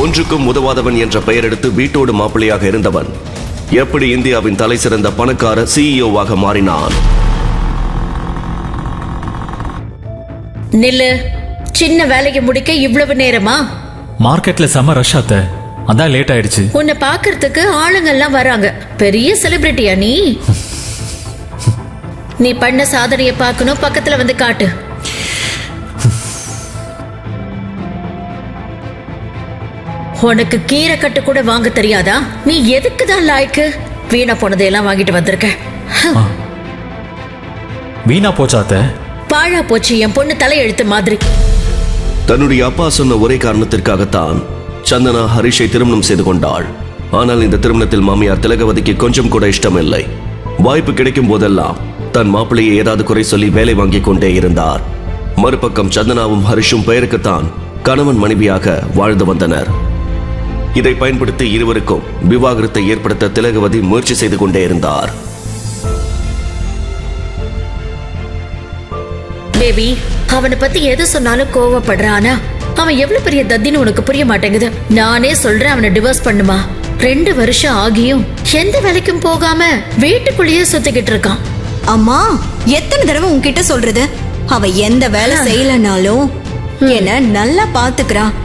ஒன்றுக்கும் உதவாதவன் என்ற பெயர் எடுத்து வீட்டோடு மாப்பிள்ளையாக இருந்தவன் எப்படி இந்தியாவின் தலை சிறந்த பணக்கார சிஇஓவாக மாறினான்? நில்லு. சின்ன வேலையை முடிக்க இவ்வளவு நேரமா? மார்க்கெட்ல செம ரஷ் ஆத்த, அதான் லேட் ஆயிடுச்சு. உன்னை பாக்குறதுக்கு ஆளுங்கெல்லாம் வராங்க. பெரிய செலிபிரிட்டியா நீ? நீ பண்ண சாதனையை பார்க்கணும், பக்கத்துல வந்து காட்டு. உனக்கு கீரை கட்டு கூட வாங்க தெரியாதா? நீ எதுக்குதான் லாய்க்கு? வீணா போனதையெல்லாம் வாங்கிட்டு வந்திருக்க. வீணா போச்சாத்த? பாழா போச்சு என் பொண்ணு தலையெழுத்து மாதிரி. தன்னுடைய அப்பா சொன்ன ஒரே காரணத்திற்காகத்தான் சந்தனா ஹரிஷை திருமணம் செய்து கொண்டாள். ஆனால் இந்த திருமணத்தில் மாமியார் திலகவதிக்கு கொஞ்சம் கூட இஷ்டமில்லை. வாய்ப்பு கிடைக்கும் போதெல்லாம் தன் மாப்பிள்ளையை ஏதாவது குறை சொல்லி வேலை வாங்கிக் கொண்டே இருந்தார். மறுபக்கம் சந்தனாவும் ஹரிஷும் பெயருக்குத்தான் கணவன் மனைவியாக வாழ்ந்து வந்தனர். இதை பயன்படுத்தி இருவருக்கும் விவாகரத்தை ஏற்படுத்த திலகவதி முயற்சி செய்து கொண்டே இருந்தார். பேபி, அவனை பத்தி எது சொன்னாலும் கோவப்படுறானா? அவன் எவ்வளவு பெரிய தத்தின்னு உனக்கு புரிய மாட்டேங்குது. நானே சொல்றேன் அவனை டிவோர்ஸ் பண்ணுமா. 2 வருஷம் ஆகியும் எந்த வேலைக்கும் போகாம வீட்டுக்குள்ளேயே சுத்திக்கிட்டு இருக்கான். அம்மா, எத்தனை தடவை உன்கிட்ட சொல்றது? அவ எந்த வேலை செய்யலனாலும் என்ன நல்லா பாத்துக்கிறான்.